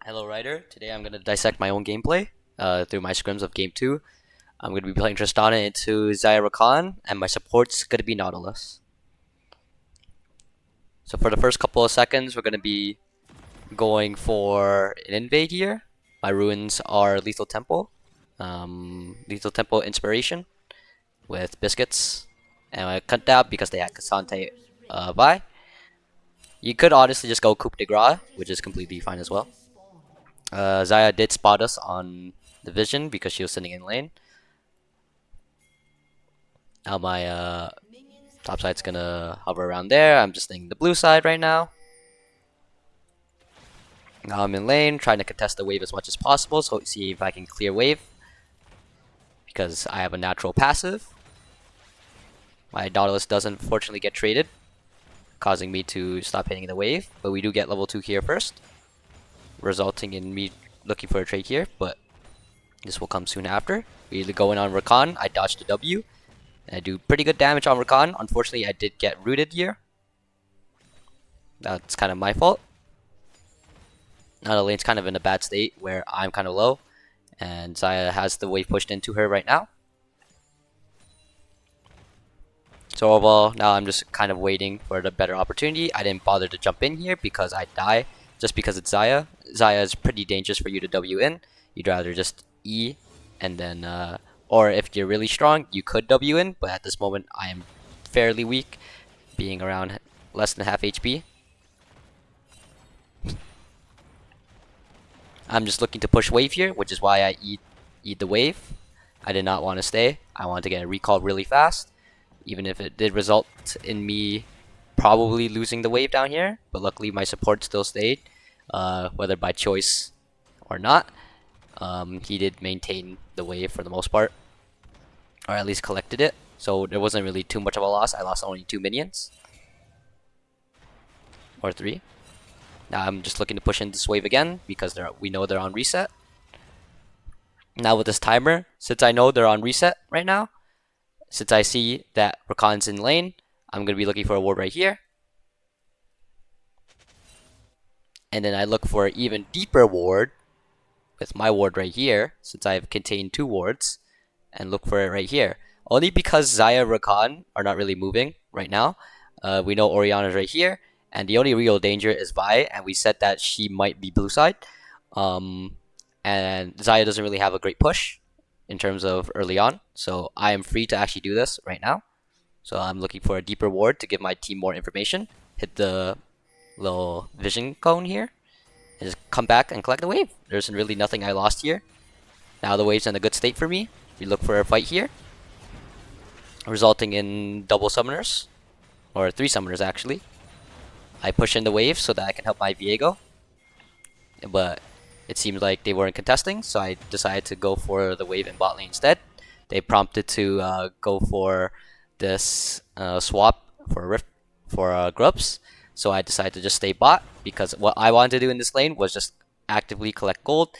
Hello, Ryder. Today I'm going to dissect my own gameplay through my scrims of Game 2. I'm going to be playing Tristana into Xayah Rakan, and my support's going to be Nautilus. So for the first couple of seconds, we're going to be going for an invade here. My ruins are Lethal Temple, Lethal Temple Inspiration with Biscuits, and I cut down because they had Cassante by. You could honestly just go Coup de Grace, which is completely fine as well. Xayah did spot us on the vision because she was sitting in lane. Now my top side's gonna hover around there. I'm just thinking the blue side right now. Now I'm in lane, trying to contest the wave as much as possible, so see if I can clear wave. Because I have a natural passive. My Nautilus doesn't fortunately get traded, causing me to stop hitting the wave. But we do get level 2 here first, resulting in me looking for a trade here, but this will come soon after. We go in on Rakan. I dodged the W. And I do pretty good damage on Rakan. Unfortunately, I did get rooted here. That's kind of my fault. Now the lane's kind of in a bad state where I'm kind of low, and Xayah has the wave pushed into her right now. So overall, now I'm just kind of waiting for the better opportunity. I didn't bother to jump in here because I die just because it's Xayah. Xayah is pretty dangerous for you to W in. You'd rather just E and then, or if you're really strong, you could W in, but at this moment I am fairly weak, being around less than half HP. I'm just looking to push wave here, which is why I eat the wave. I did not want to stay. I wanted to get a recall really fast, even if it did result in me probably losing the wave down here. But luckily my support still stayed, whether by choice or not. He did maintain the wave for the most part, or at least collected it. So there wasn't really too much of a loss. I lost only 2 minions. Or 3. Now I'm just looking to push in this wave again because we know they're on reset. Now with this timer, since I know they're on reset right now, since I see that Rakan's in lane, I'm going to be looking for a ward right here. And then I look for an even deeper ward with my ward right here, since I've contained 2 wards, and look for it right here. Only because Xayah and Rakan are not really moving right now. We know Orianna's right here, and the only real danger is Vi, and we said that she might be blue side. And Xayah doesn't really have a great push in terms of early on, so I am free to actually do this right now. So I'm looking for a deeper ward to give my team more information. Hit the little vision cone here, and just come back and collect the wave. There's really nothing I lost here. Now the wave's in a good state for me. We look for a fight here, resulting in double summoners, or 3 summoners actually. I push in the wave so that I can help my Viego, but it seems like they weren't contesting, so I decided to go for the wave in bot lane instead. They prompted to go for this swap for Rift for Grubs, so I decided to just stay bot because what I wanted to do in this lane was just actively collect gold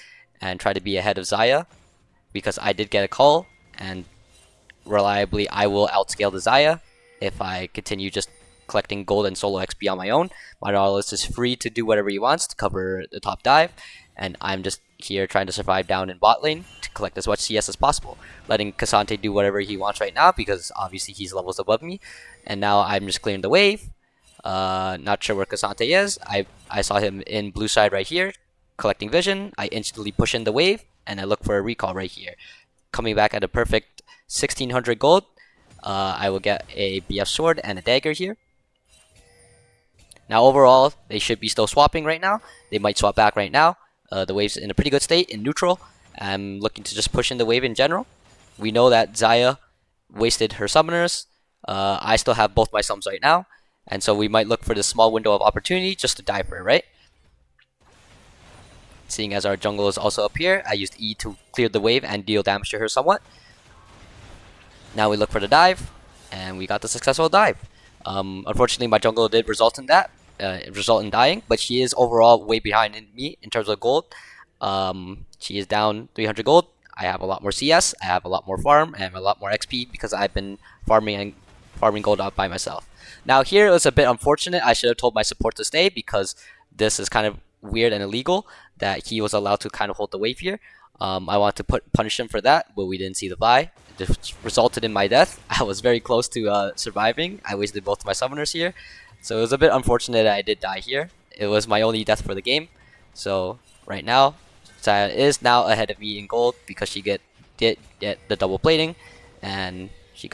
and try to be ahead of Xayah, because I did get a call, and reliably I will outscale the Xayah if I continue just collecting gold and solo XP on my own. My Nautilus is free to do whatever he wants to cover the top dive, and I'm just here trying to survive down in bot lane to collect as much CS as possible, letting Cassante do whatever he wants right now because obviously he's levels above me. And now I'm just clearing the wave. Not sure where Cassante is. I saw him in blue side right here, collecting vision. I instantly push in the wave, and I look for a recall right here. Coming back at a perfect 1600 gold, I will get a BF sword and a dagger here. Now overall, they should be still swapping right now. They might swap back right now. The wave's in a pretty good state, in neutral. I'm looking to just push in the wave in general. We know that Xayah wasted her summoners. I still have both my sums right now, and so we might look for this small window of opportunity just to dive for her, right? Seeing as our jungle is also up here, I used E to clear the wave and deal damage to her somewhat. Now we look for the dive, and we got the successful dive. Unfortunately, my jungle did result in dying, but she is overall way behind in me in terms of gold. She is down 300 gold. I have a lot more CS, I have a lot more farm, and I have a lot more XP because I've been farming gold out by myself. Now here it was a bit unfortunate. I should have told my support to stay because this is kind of weird and illegal that he was allowed to kind of hold the wave here. I want to punish him for that, but we didn't see the Vi. It just resulted in my death. I was very close to surviving. I wasted both my summoners here, so it was a bit unfortunate that I did die here. It was my only death for the game. So right now, Saya is now ahead of me in gold because she did get the double plating, and she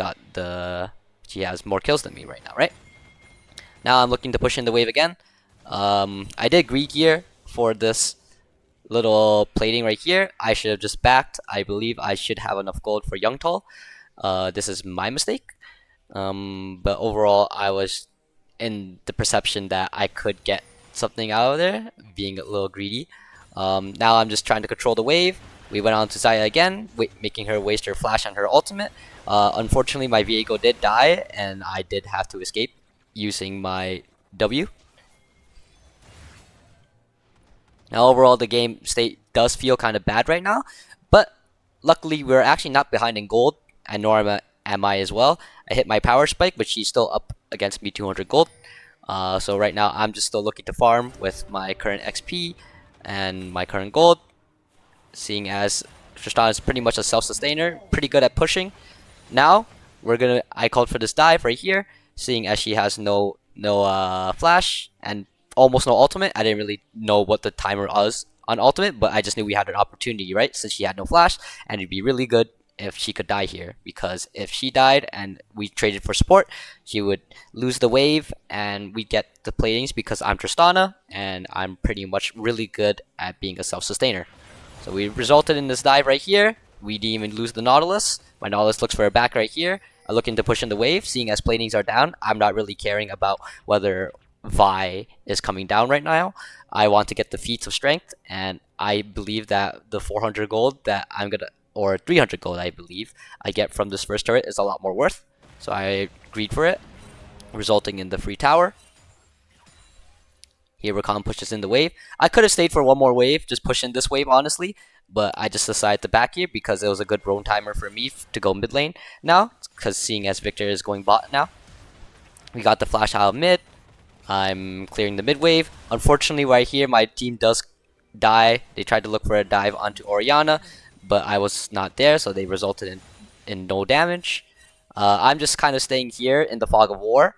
has more kills than me right now, right? Now I'm looking to push in the wave again. I did greed gear for this little plating right here. I should have just backed. I believe I should have enough gold for Young Tall. This is my mistake. But overall, I was in the perception that I could get something out of there, being a little greedy. Now I'm just trying to control the wave. We went on to Xayah again, making her waste her flash on her ultimate. Unfortunately, my Viego did die, and I did have to escape using my W. Now overall, the game state does feel kind of bad right now, but luckily we're actually not behind in gold, and nor am I as well. I hit my power spike, but she's still up against me 200 gold. So right now I'm just still looking to farm with my current XP and my current gold, seeing as Tristana is pretty much a self-sustainer, pretty good at pushing. Now I called for this dive right here, seeing as she has no flash and almost no ultimate. I didn't really know what the timer was on ultimate, but I just knew we had an opportunity, right? Since she had no flash, and it'd be really good if she could die here, because if she died and we traded for support, she would lose the wave and we'd get the platings because I'm Tristana and I'm pretty much really good at being a self-sustainer. So we resulted in this dive right here. We didn't even lose the Nautilus. My Nautilus looks for a back right here. I'm looking to push in the wave, seeing as platings are down. I'm not really caring about whether Vi is coming down right now. I want to get the feats of strength, and I believe that the 400 gold that or 300 gold I believe I get from this first turret is a lot more worth. So I agreed for it, resulting in the free tower. Here Rakan pushes in the wave. I could have stayed for one more wave, just push in this wave honestly, but I just decided to back here because it was a good roam timer for me to go mid lane now, because seeing as Victor is going bot now. We got the flash out of mid. I'm clearing the mid wave. Unfortunately, right here, my team does die. They tried to look for a dive onto Orianna, but I was not there, so they resulted in no damage. I'm just kind of staying here in the fog of war,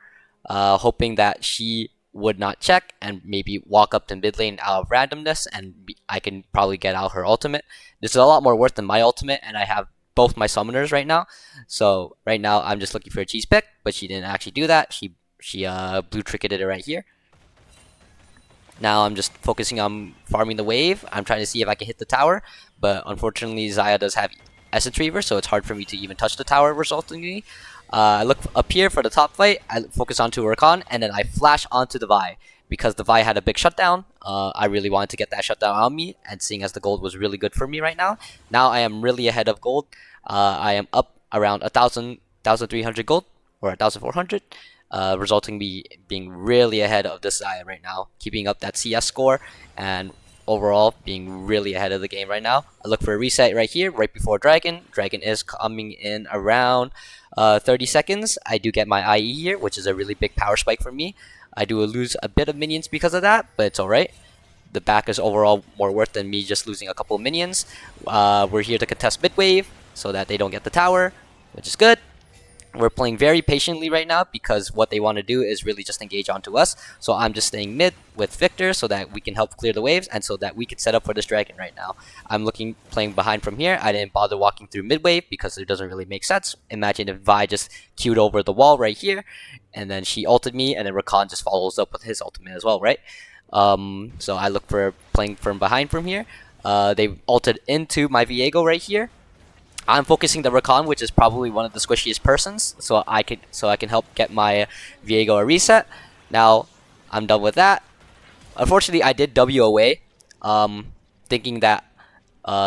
hoping that she would not check and maybe walk up to mid lane out of randomness, and I can probably get out her ultimate. This is a lot more worth than my ultimate, and I have both my summoners right now. So right now I'm just looking for a cheese pick, but she didn't actually do that. She blue tricketed it right here. Now I'm just focusing on farming the wave. I'm trying to see if I can hit the tower, but unfortunately Xayah does have Essence Reaver, so it's hard for me to even touch the tower resultingly. I look up here for the top fight. I focus onto Rakan, and then I flash onto the Vi. Because the Vi had a big shutdown, I really wanted to get that shutdown on me, and seeing as the gold was really good for me right now, now I am really ahead of gold. I am up around 1,300 gold, or 1,400, resulting me being really ahead of this Xayah right now, keeping up that CS score, and overall being really ahead of the game right now. I look for a reset right here, right before Dragon. Dragon is coming in around 30 seconds. I do get my IE here, which is a really big power spike for me. I do lose a bit of minions because of that, but it's alright. The back is overall more worth than me just losing a couple of minions. We're here to contest mid wave so that they don't get the tower, which is good. We're playing very patiently right now because what they want to do is really just engage onto us. So I'm just staying mid with Victor so that we can help clear the waves and so that we can set up for this dragon right now. I'm playing behind from here. I didn't bother walking through mid wave because it doesn't really make sense. Imagine if Vi just queued over the wall right here and then she ulted me and then Rakan just follows up with his ultimate as well, right? So I look for playing from behind from here. They ulted into my Viego right here. I'm focusing the Rakan, which is probably one of the squishiest persons, so I can help get my Viego a reset. Now I'm done with that. Unfortunately, I did W away, thinking that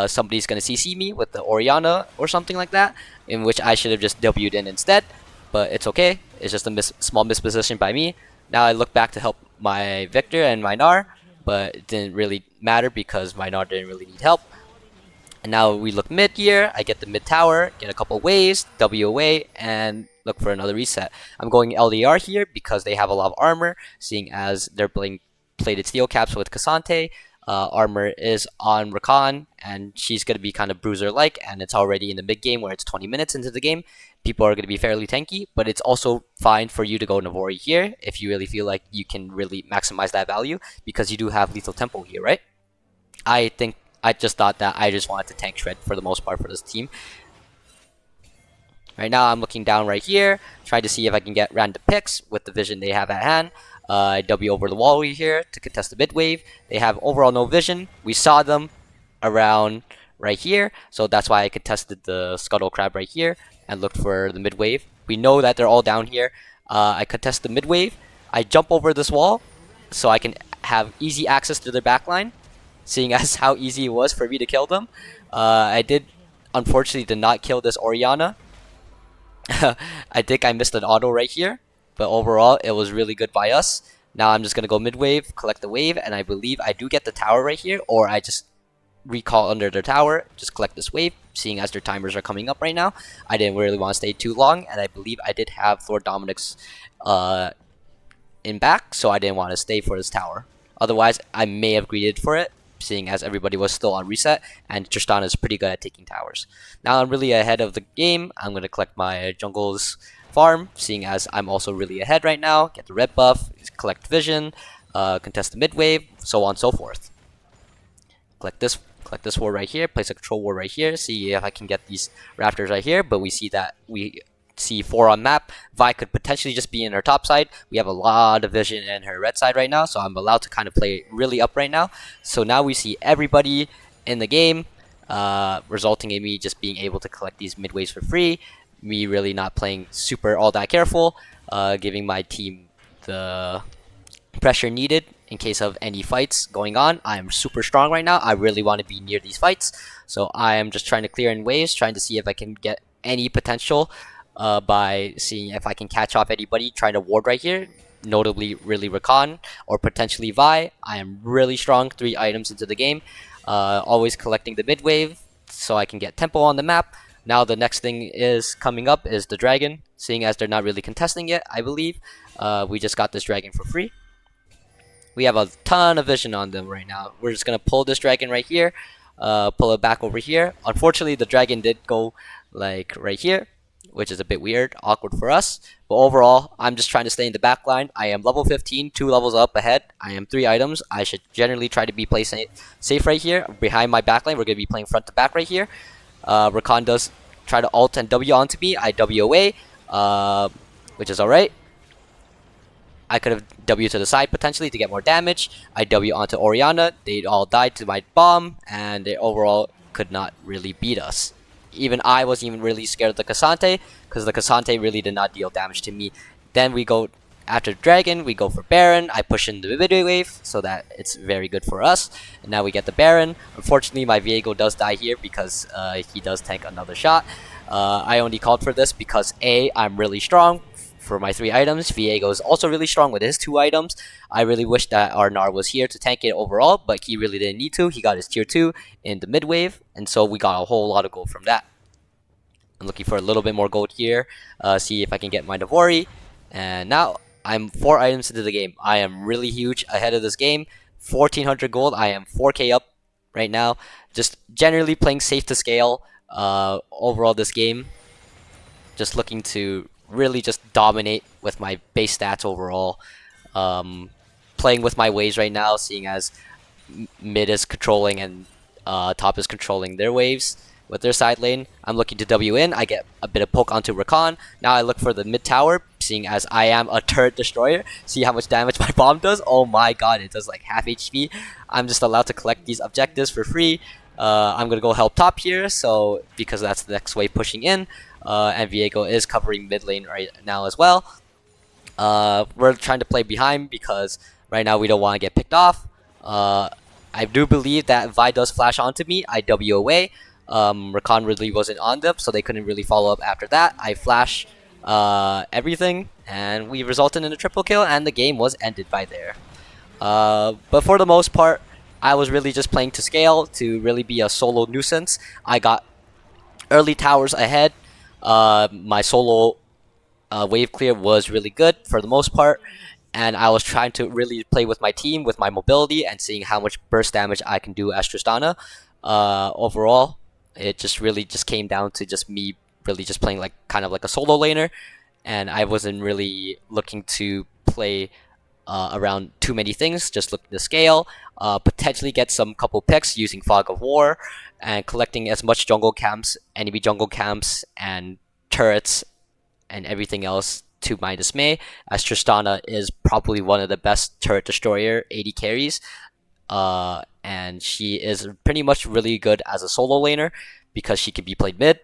somebody's gonna CC me with the Orianna or something like that, in which I should have just W'd in instead. But it's okay. It's just a small misposition by me. Now I look back to help my Victor and my Gnar, but it didn't really matter because my Gnar didn't really need help. And now we look mid here. I get the mid tower, get a couple waves, W away, and look for another reset. I'm going LDR here because they have a lot of armor, seeing as they're playing plated steel caps with Cassante. Armor is on Rakan, and she's going to be kind of bruiser-like, and it's already in the mid-game where it's 20 minutes into the game. People are going to be fairly tanky, but it's also fine for you to go Navori here if you really feel like you can really maximize that value, because you do have lethal tempo here, right? I just thought that I just wanted to tank shred for the most part for this team. Right now, I'm looking down right here, trying to see if I can get random picks with the vision they have at hand. W over the wall here to contest the mid wave. They have overall no vision. We saw them around right here, so that's why I contested the scuttle crab right here and looked for the mid wave. We know that they're all down here. I contest the mid wave. I jump over this wall so I can have easy access to their backline, seeing as how easy it was for me to kill them. I unfortunately did not kill this Orianna. I think I missed an auto right here, but overall it was really good by us. Now I'm just gonna go mid wave, collect the wave, and I believe I do get the tower right here, or I just recall under their tower, just collect this wave, seeing as their timers are coming up right now. I didn't really want to stay too long, and I believe I did have Lord Dominic's in back, so I didn't want to stay for this tower. Otherwise, I may have greeted for it, seeing as everybody was still on reset, and Tristan is pretty good at taking towers. Now I'm really ahead of the game. I'm going to collect my jungle's farm, seeing as I'm also really ahead right now. Get the red buff, collect vision, contest the mid wave, so on and so forth. Collect this ward right here, place a control ward right here, see if I can get these raptors right here, but we see that we see 4 on map. Vi could potentially just be in her top side. We have a lot of vision in her red side right now, so I'm allowed to kind of play really up right now. So now we see everybody in the game, resulting in me just being able to collect these mid waves for free. Me really not playing super all that careful, giving my team the pressure needed in case of any fights going on. I am super strong right now. I really want to be near these fights, so I am just trying to clear in waves, trying to see if I can get any potential by seeing if I can catch off anybody trying to ward right here, notably really Rakan or potentially Vi. I am really strong 3 items into the game, always collecting the mid wave so I can get tempo on the map. Now the next thing is coming up is the dragon, seeing as they're not really contesting it, I believe. We just got this dragon for free. We have a ton of vision on them right now. We're just going to pull this dragon right here, pull it back over here. Unfortunately, the dragon did go like right here, which is a bit weird, awkward for us. But overall, I'm just trying to stay in the back line. I am level 15, 2 levels up ahead. I am 3 items. I should generally try to be placing safe right here. Behind my back line, we're going to be playing front to back right here. Rakan does try to ult and W onto me. I W away, which is alright. I could have W to the side potentially to get more damage. I W onto Orianna. They all died to my bomb, and they overall could not really beat us. Even I wasn't even really scared of the Cassante, because the Cassante really did not deal damage to me. Then we go after Dragon, we go for Baron. I push in the mid wave so that it's very good for us. And now we get the Baron. Unfortunately, my Viego does die here because he does tank another shot. I only called for this because A, I'm really strong for my 3 items. Viego is also really strong with his 2 items. I really wish that our Nar was here to tank it overall, but he really didn't need to. He got his tier 2 in the mid wave, and so we got a whole lot of gold from that. I'm looking for a little bit more gold here, see if I can get my Navori. And now I'm 4 items into the game. I am really huge ahead of this game. 1400 gold. I am 4k up right now. Just generally playing safe to scale overall this game. Just looking to really just dominate with my base stats overall. Playing with my waves right now, seeing as mid is controlling and top is controlling their waves with their side lane. I'm looking to W in. I get a bit of poke onto Rakan. Now I look for the mid tower, seeing as I am a turret destroyer. See how much damage my bomb does? Oh my god, it does like half HP. I'm just allowed to collect these objectives for free. I'm gonna go help top here, so because that's the next wave pushing in. And Viego is covering mid lane right now as well. We're trying to play behind because right now we don't want to get picked off. I do believe that Vi does flash onto me. I W away. Rakan really wasn't on them, so they couldn't really follow up after that. I flash everything, and we resulted in a triple kill, and the game was ended by there. But for the most part, I was really just playing to scale, to really be a solo nuisance. I got early towers ahead. My solo wave clear was really good for the most part, and I was trying to really play with my team, with my mobility, and seeing how much burst damage I can do as Tristana. Overall, it just really just came down to just me really just playing like kind of like a solo laner, and I wasn't really looking to play around too many things. Just looking to scale, potentially get some couple picks using Fog of War, and collecting as much jungle camps, enemy jungle camps, and turrets and everything else to my dismay, as Tristana is probably one of the best turret destroyer AD carries. And she is pretty much really good as a solo laner because she can be played mid,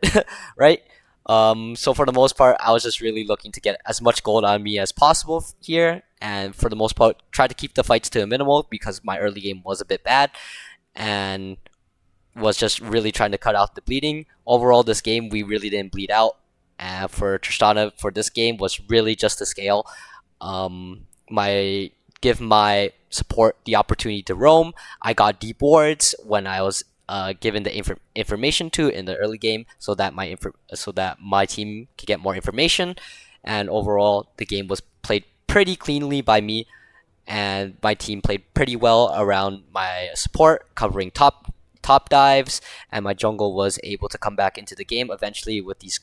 right? So for the most part, I was just really looking to get as much gold on me as possible here, and for the most part, try to keep the fights to a minimal because my early game was a bit bad, and was just really trying to cut out the bleeding. Overall, this game we really didn't bleed out, and for Tristana for this game was really just to scale. My give my support the opportunity to roam. I got deep wards when I was given the information to in the early game, so that my team could get more information. And overall, the game was played pretty cleanly by me, and my team played pretty well around my support, covering top dives, and my jungle was able to come back into the game eventually with these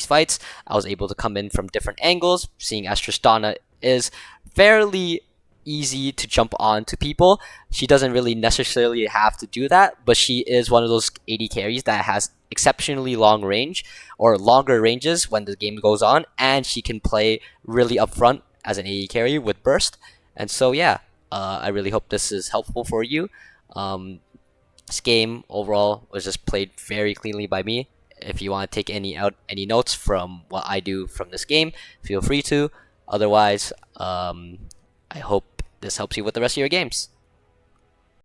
fights. I was able to come in from different angles, seeing as Tristana is fairly easy to jump on to people. She doesn't really necessarily have to do that, but she is one of those AD carries that has exceptionally long range or longer ranges when the game goes on, and she can play really upfront as an AD carry with burst. And so yeah, I really hope this is helpful for you. This game overall was just played very cleanly by me. If you want to take any notes from what I do from this game, feel free to. Otherwise, I hope this helps you with the rest of your games.